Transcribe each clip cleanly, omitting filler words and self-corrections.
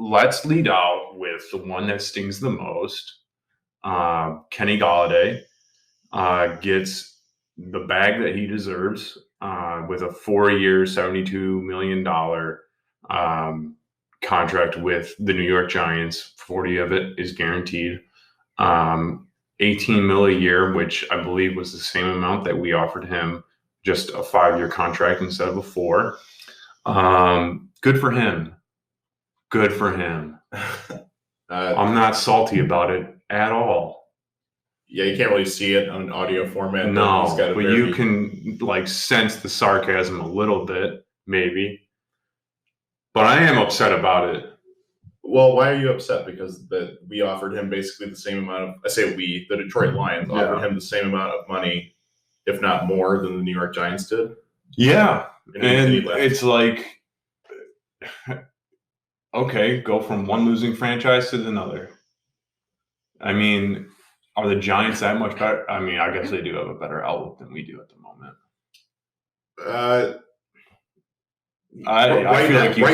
let's lead out with the one that stings the most. Kenny Golladay gets the bag that he deserves with a 4-year, $72 million contract with the New York Giants. 40 of it is guaranteed. 18 mil a year, which I believe was the same amount that we offered him, just a 5-year contract instead of a 4. Good for him. Good for him. I'm not salty about it at all. Yeah, you can't really see it on audio format. No, but you can sense the sarcasm a little bit, maybe. But I am upset about it. Well, why are you upset? Because we offered him basically the same amount of, I say we, the Detroit Lions offered him the same amount of money, if not more, than the New York Giants did. Yeah. And it's like, okay, go from one losing franchise to another. I mean, are the Giants that much better? I mean, I guess they do have a better outlook than we do at the moment. I feel like you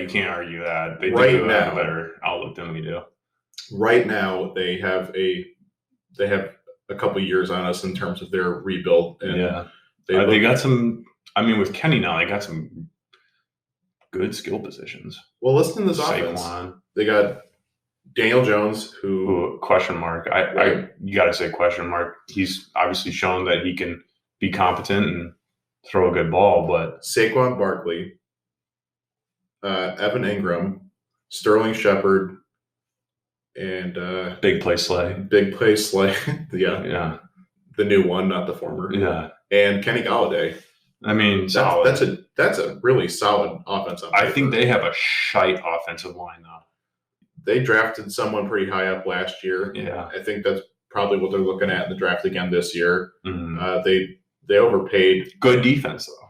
can't argue that. They do have a better outlook than we do. Right now, they have a couple years on us in terms of their rebuild. And they got some. I mean, with Kenny now, they got some good skill positions. Well, listen to this offense. They got Daniel Jones, who question mark. You got to say question mark. He's obviously shown that he can be competent and throw a good ball, but Saquon Barkley, Evan Ingram, Sterling Shepard, and Big Play Slay. Yeah. The new one, not the former. Yeah. And Kenny Golladay. I mean, that's a really solid offense. I think they have a shite offensive line though. They drafted someone pretty high up last year. Yeah. I think that's probably what they're looking at in the draft again this year. Mm-hmm. They overpaid. Good defense, though.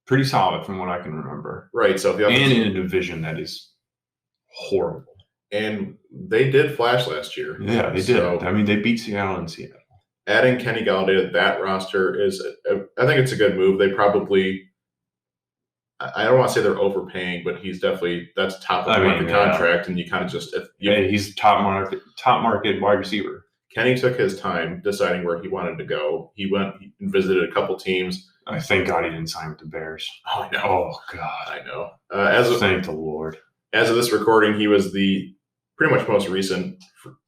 Pretty solid from what I can remember. Right. So in a division that is horrible. And they did flash last year. Yeah, they did. I mean, they beat Seattle and Seattle. Adding Kenny Golladay to that roster is, I think it's a good move. They probably, I don't want to say they're overpaying, but he's definitely, that's top of the market contract. And you kind of just, he's top market wide receiver. Kenny took his time deciding where he wanted to go. He went and visited a couple teams. I thank God he didn't sign with the Bears. Oh, I know. Oh, God. I know. Thank the Lord. As of this recording, he was the pretty much most recent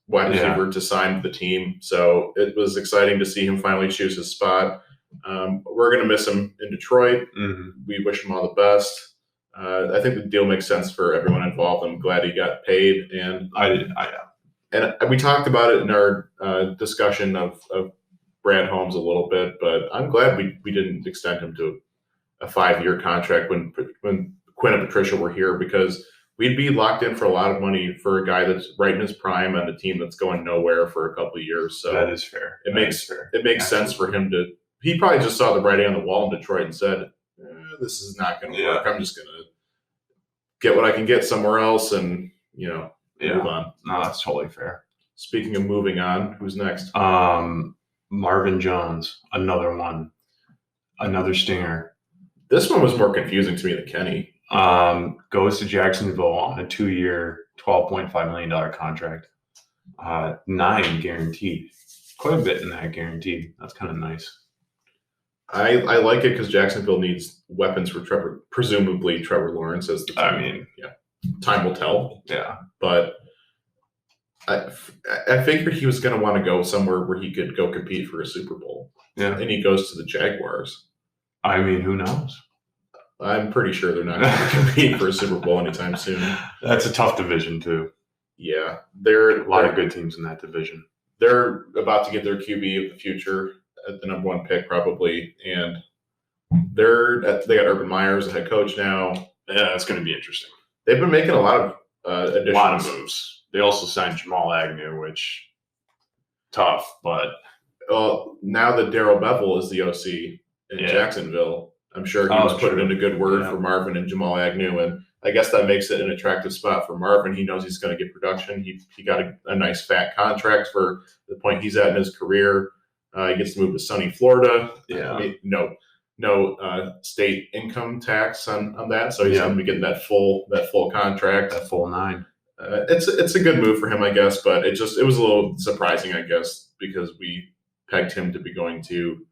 wide receiver to sign the team. So it was exciting to see him finally choose his spot. We're going to miss him in Detroit. Mm-hmm. We wish him all the best. I think the deal makes sense for everyone involved. I'm glad he got paid. And And we talked about it in our discussion of Brad Holmes a little bit, but I'm glad we didn't extend him to a 5-year contract when Quinn and Patricia were here, because we'd be locked in for a lot of money for a guy that's right in his prime and a team that's going nowhere for a couple of years. So that is fair. It makes sense for him to. He probably just saw the writing on the wall in Detroit and said, "This is not going to work. I'm just going to get what I can get somewhere else and move on." No, that's totally fair. Speaking of moving on, who's next? Marvin Jones, another one, another stinger. This one was more confusing to me than Kenny. Goes to Jacksonville on a 2-year, $12.5 million contract. 9 guaranteed. Quite a bit in that guaranteed. That's kind of nice. I like it because Jacksonville needs weapons for presumably Trevor Lawrence as the team. Time will tell. Yeah. But I figured he was going to want to go somewhere where he could go compete for a Super Bowl. Yeah. And he goes to the Jaguars. I mean, who knows? I'm pretty sure they're not going to compete for a Super Bowl anytime soon. That's a tough division, too. Yeah. There are a lot of good teams in that division. They're about to get their QB of the future at the number 1 pick, probably. And they got Urban Meyer as the head coach now. Yeah, it's going to be interesting. They've been making a lot of additions. A lot of moves. They also signed Jamal Agnew, which tough, but now that Darrell Bevell is the OC in Jacksonville, I'm sure he was putting in a good word for Marvin and Jamal Agnew, and I guess that makes it an attractive spot for Marvin. He knows he's going to get production. He got a nice fat contract for the point he's at in his career. He gets to move to sunny Florida. Yeah. I mean, no no state income tax on that, so he's Yeah. going to be getting that full contract. That full 9. It's a good move for him, I guess, but it was a little surprising, I guess, because we pegged him to be going to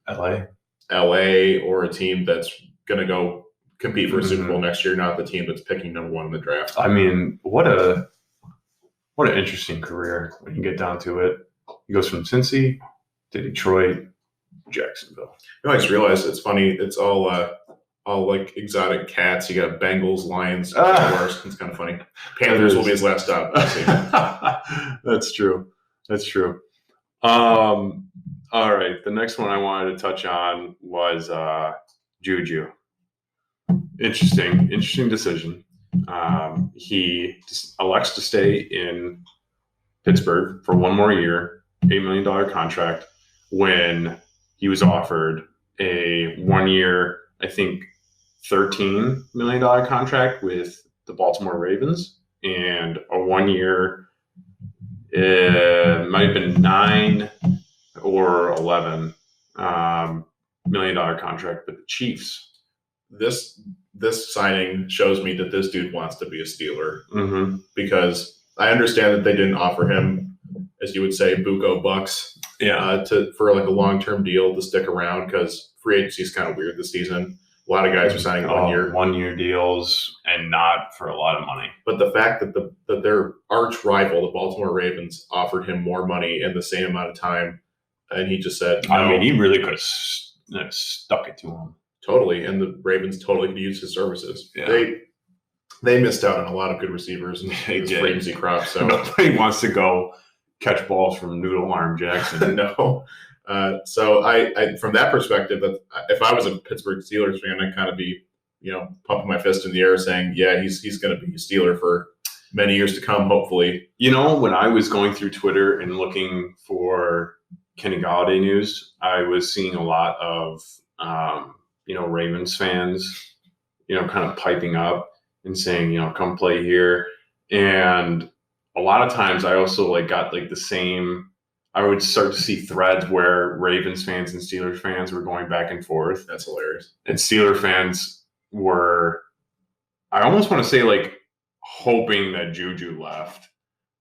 LA or a team that's going to go compete for a Super Bowl next year, not the team that's picking number 1 in the draft. I mean, what an interesting career when you get down to it. He goes from Cincy to Detroit, Jacksonville. I just realized it's funny. It's all like exotic cats. You got Bengals, Lions, Jaguars. It's kind of funny. Panthers will be his last stop. That's true. All right. The next one I wanted to touch on was JuJu. Interesting decision. He just elects to stay in Pittsburgh for 1 more year, $8 million contract, when he was offered a 1 year, I think, $13 million contract with the Baltimore Ravens, and a 1 year, it might have been $9 or $11 million contract with the Chiefs. This signing shows me that this dude wants to be a Steeler, because I understand that they didn't offer him, as you would say, buco bucks, for like a long-term deal to stick around, because free agency is kind of weird this season. A lot of guys are signing 1 year deals, and not for a lot of money. But the fact that their arch rival, the Baltimore Ravens, offered him more money in the same amount of time, and he just said, no. I mean, he really could have stuck it to him. Totally, and the Ravens totally could use his services. Yeah. They missed out on a lot of good receivers in this free agency crop. So nobody wants to go catch balls from Noodle Arm Jackson. No. So I from that perspective, if I was a Pittsburgh Steelers fan, I'd kind of be, pumping my fist in the air saying, yeah, he's going to be a Steeler for many years to come, hopefully. When I was going through Twitter and looking for Kenny Golladay news, I was seeing a lot of Ravens fans, kind of piping up and saying, come play here. And a lot of times I also got the same, I would start to see threads where Ravens fans and Steelers fans were going back and forth. That's hilarious. And Steeler fans were, I almost want to say hoping that JuJu left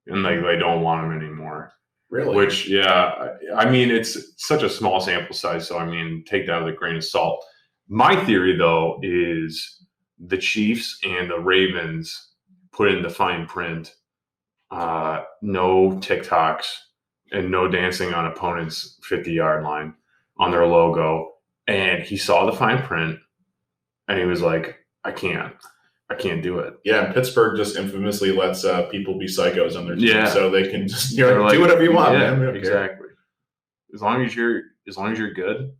and they don't want him anymore. Really? Which, yeah, I mean, it's such a small sample size. So, I mean, take that with a grain of salt. My theory, though, is the Chiefs and the Ravens put in the fine print, no TikToks and no dancing on opponent's 50-yard line on their logo. And he saw the fine print and he was like, I can't do it. Yeah, and Pittsburgh just infamously lets people be psychos on their team, so they can just do whatever you want. Yeah, man. Exactly. As long as you're good,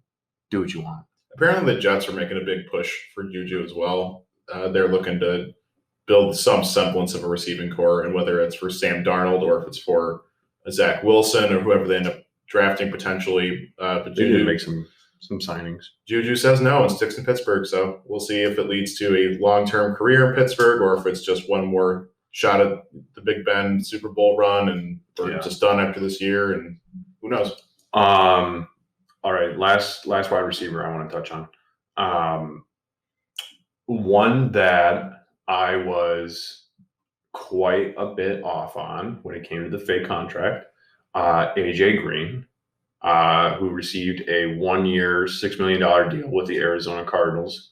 do what you want. Apparently, the Jets are making a big push for JuJu as well. They're looking to build some semblance of a receiving core, and whether it's for Sam Darnold or if it's for Zach Wilson or whoever they end up drafting potentially. But They did make some signings. JuJu says no and sticks in Pittsburgh, so we'll see if it leads to a long-term career in Pittsburgh or if it's just one more shot at the Big Ben Super Bowl run and we're just done after this year, and who knows. All right, last wide receiver I want to touch on. One that I was quite a bit off on when it came to the fake contract, AJ Green, who received a 1 year, $6 million deal with the Arizona Cardinals.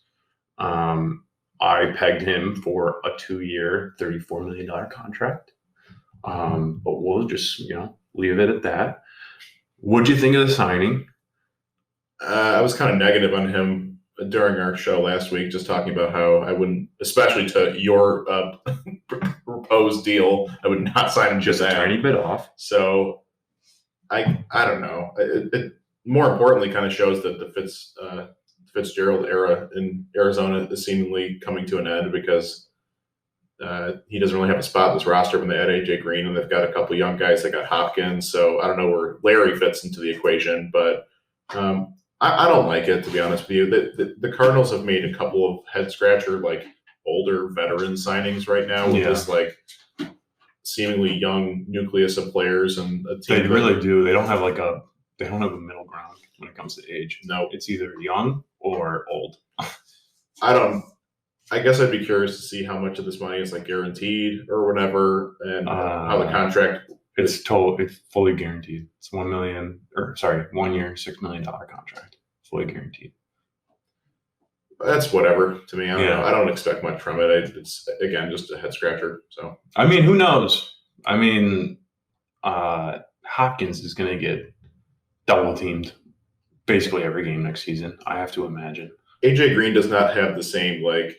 I pegged him for a 2 year, $34 million contract. But we'll just, leave it at that. What'd you think of the signing? I was kind of negative on him during our show last week, just talking about how I wouldn't, especially to your proposed deal, I would not sign him just a tiny bit off. So I don't know. It more importantly kind of shows that the Fitzgerald era in Arizona is seemingly coming to an end, because he doesn't really have a spot in this roster when they add AJ Green, and they've got a couple young guys. They got Hopkins, so I don't know where Larry fits into the equation, but I don't like it, to be honest with you. The Cardinals have made a couple of head scratcher, older veteran signings right now with this seemingly young nucleus of players, and a team. They really do. They don't have a middle ground when it comes to age. No, it's either young or old. I guess I'd be curious to see how much of this money is like guaranteed or whatever, and how the contract. It's fully guaranteed. It's 1 million, or sorry, 1 year, $6 million contract, fully guaranteed. That's whatever to me. I don't Yeah. know. I don't expect much from it. It's again just a head scratcher. So I mean, who knows? I mean, Hopkins is going to get double teamed basically every game next season, I have to imagine. AJ Green does not have the same like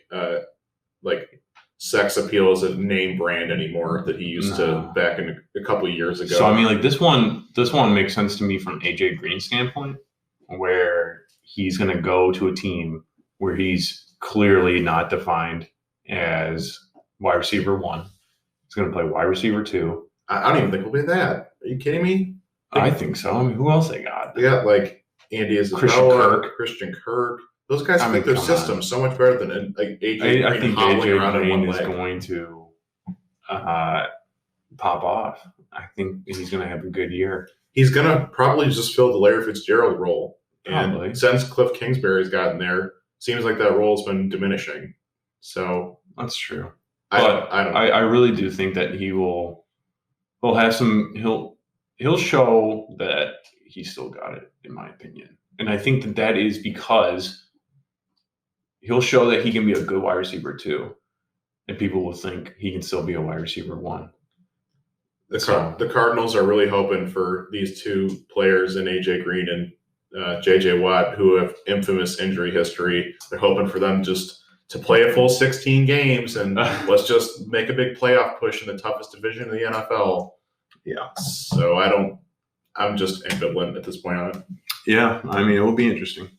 sex appeal as a name brand anymore that he used to back in a couple of years ago. So I mean, like this one makes sense to me from AJ Green's standpoint, where he's going to go to a team where he's clearly not defined as wide receiver 1. He's going to play wide receiver 2. I don't even think we'll be that. Are you kidding me? I think so. I mean, who else they got? They got like Andy Isabella, Christian Kirk. Those guys fit their system so much better than like AJ Green. I think hobbling AJ around Green in one is leg. going to pop off. I think he's going to have a good year. He's going to probably just fill the Larry Fitzgerald role. Probably. And since Cliff Kingsbury's gotten there, seems like that role's been diminishing. So that's true. But I really do think that he'll have some. He'll show that he still got it, in my opinion. And I think that is because he'll show that he can be a good wide receiver 2, and people will think he can still be a wide receiver 1. The Cardinals are really hoping for these two players in AJ Green and JJ Watt, who have infamous injury history. They're hoping for them just to play a full 16 games and let's just make a big playoff push in the toughest division in the NFL. Yeah. So I'm just ambivalent at this point on it. Yeah, I mean, it will be interesting.